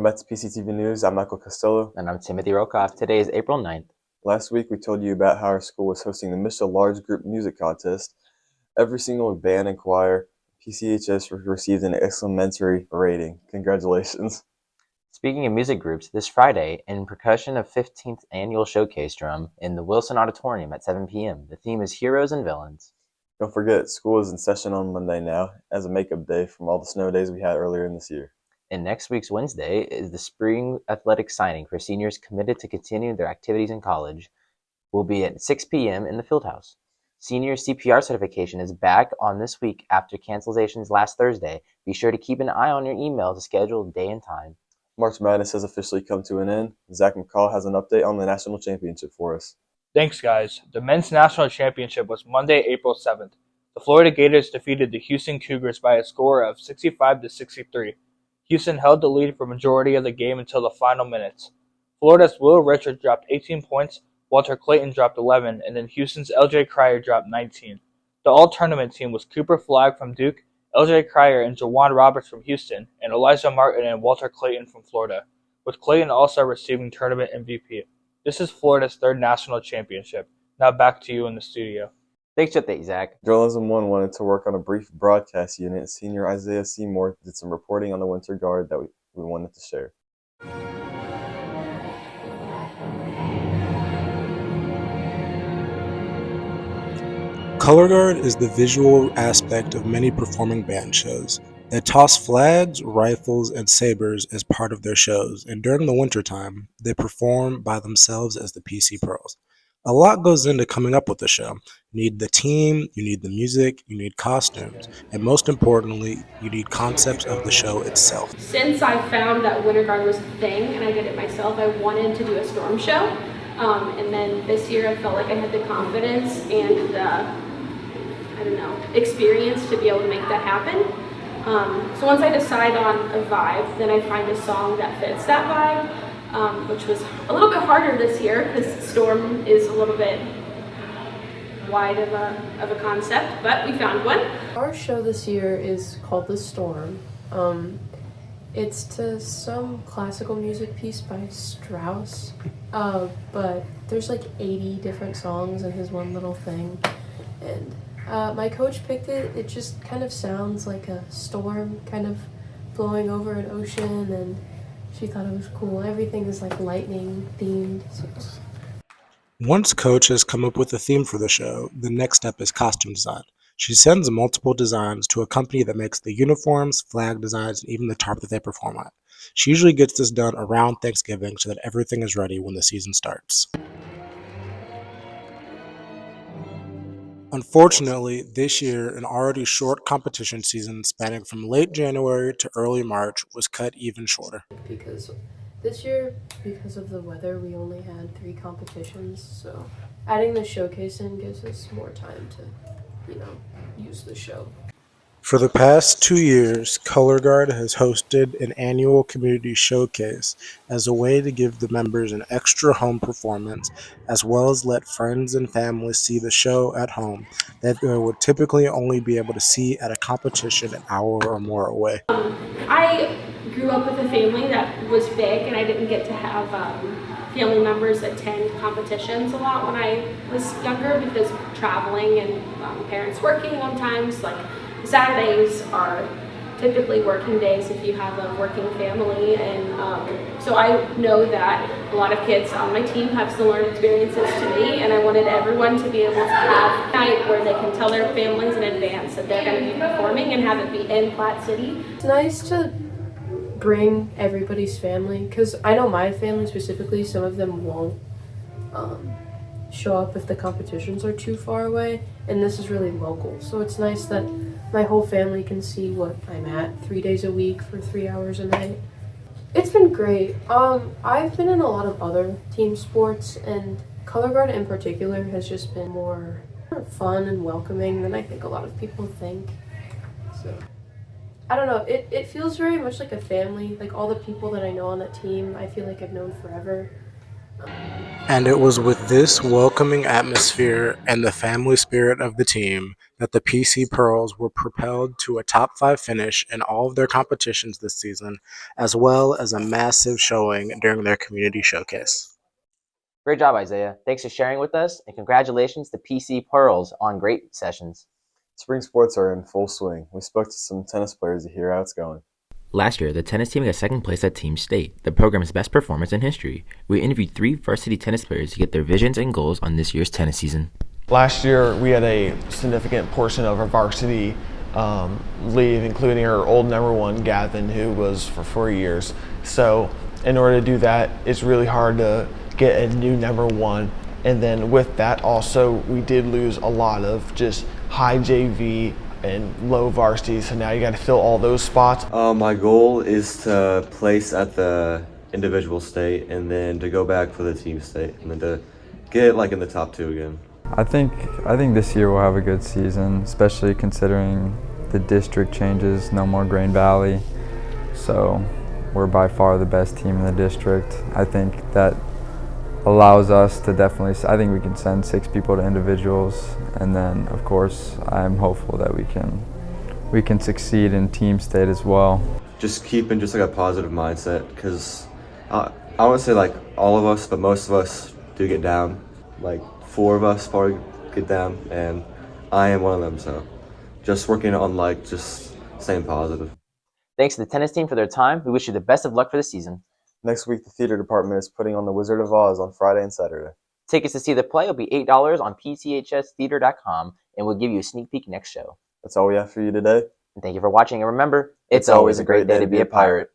back to PCTV News. I'm Michael Costello. And I'm Timothy Rokoff. Today is April 9th. Last week, we told you about how our school was hosting the Mr. Large Group Music Contest. Every single band and choir, PCHS received an excellentary rating. Congratulations. Speaking of music groups, this Friday, in percussion of 15th Annual Showcase Drum in the Wilson Auditorium at 7 p.m., the theme is Heroes and Villains. Don't forget, school is in session on Monday now as a makeup day from all the snow days we had earlier in this year. And next week's Wednesday is the spring athletic signing for seniors committed to continuing their activities in college. Will be at 6 p.m. in the Fieldhouse. Senior CPR certification is back on this week after cancellations last Thursday. Be sure to keep an eye on your email to schedule day and time. March Madness has officially come to an end. Zach McCall has an update on the national championship for us. Thanks, guys. The men's national championship was Monday, April 7th. The Florida Gators defeated the Houston Cougars by a score of 65-63. Houston held the lead for majority of the game until the final minutes. Florida's Will Richards dropped 18 points, Walter Clayton dropped 11, and then Houston's L.J. Cryer dropped 19. The all-tournament team was Cooper Flagg from Duke, L.J. Cryer and Jawan Roberts from Houston, and Elijah Martin and Walter Clayton from Florida, with Clayton also receiving tournament MVP. This is Florida's third national championship. Now back to you in the studio. Thanks for that, Zach. Journalism 1 wanted to work on a brief broadcast unit. Senior Isaiah Seymour did some reporting on the Winter Guard that we wanted to share. Color guard is the visual aspect of many performing band shows. They toss flags, rifles, and sabers as part of their shows, and during the wintertime, they perform by themselves as the PC Pros. A lot goes into coming up with a show. You need the team, you need the music, you need costumes, and most importantly, you need concepts of the show itself. Since I found that Winter Guard was a thing and I did it myself, I wanted to do a storm show. And then this year I felt like I had the confidence and experience to be able to make that happen. So once I decide on a vibe, then I find a song that fits that vibe, which was a little bit harder this year because storm is a little bit wide of a concept, but we found one. Our show this year is called The Storm. It's to some classical music piece by Strauss, but there's like 80 different songs in his one little thing, and my coach picked it. It just kind of sounds like a storm kind of blowing over an ocean, and she thought it was cool. Everything is like lightning themed. So. Once Coach has come up with a theme for the show, the next step is costume design. She sends multiple designs to a company that makes the uniforms, flag designs, and even the tarp that they perform on. She usually gets this done around Thanksgiving so that everything is ready when the season starts. Unfortunately, this year, an already short competition season spanning from late January to early March was cut even shorter. Because this year, because of the weather, we only had 3 competitions, so adding the showcase in gives us more time to, use the show. For the past 2 years, Color Guard has hosted an annual community showcase as a way to give the members an extra home performance, as well as let friends and family see the show at home that they would typically only be able to see at a competition an hour or more away. I grew up with a family that was big, and I didn't get to have family members attend competitions a lot when I was younger because traveling and parents working sometimes. Like Saturdays are typically working days if you have a working family, and so I know that a lot of kids on my team have similar experiences to me, and I wanted everyone to be able to have a night where they can tell their families in advance that they're going to be performing and have it be in Platte City. It's nice to bring everybody's family, because I know my family specifically, some of them won't show up if the competitions are too far away, and this is really local, so it's nice that my whole family can see what I'm at 3 days a week for 3 hours a night. It's been great. I've been in a lot of other team sports, and Color Guard in particular has just been more fun and welcoming than I think a lot of people think. So I don't know, it feels very much like a family. Like all the people that I know on that team, I feel like I've known forever. And it was with this welcoming atmosphere and the family spirit of the team that the PC Pearls were propelled to a top 5 finish in all of their competitions this season, as well as a massive showing during their community showcase. Great job, Isaiah. Thanks for sharing with us, and congratulations to PC Pearls on great sessions. Spring sports are in full swing. We spoke to some tennis players to hear how it's going. Last year, the tennis team got second place at Team State, the program's best performance in history. We interviewed 3 varsity tennis players to get their visions and goals on this year's tennis season. Last year, we had a significant portion of our varsity leave, including our old number 1, Gavin, who was for 4 years. So in order to do that, it's really hard to get a new number 1. And then with that also, we did lose a lot of just high JV and low varsity, so now you got to fill all those spots. My goal is to place at the individual state and then to go back for the team state and then to get like in the top 2 again. I think this year we'll have a good season, especially considering the district changes, no more Grain Valley. So we're by far the best team in the district. I think that allows us to definitely, I think we can send 6 people to individuals, and then of course I'm hopeful that we can succeed in team state as well. Just keeping just like a positive mindset, because I wouldn't say like all of us, but most of us do get down. Like 4 of us probably get down, and I am one of them. So just working on like just staying positive. Thanks to the tennis team for their time. We wish you the best of luck for the season. Next week, the theater department is putting on The Wizard of Oz on Friday and Saturday. Tickets to see the play will be $8 on pchstheater.com, and we'll give you a sneak peek next show. That's all we have for you today. And thank you for watching, and remember, it's always a great day to be a pirate.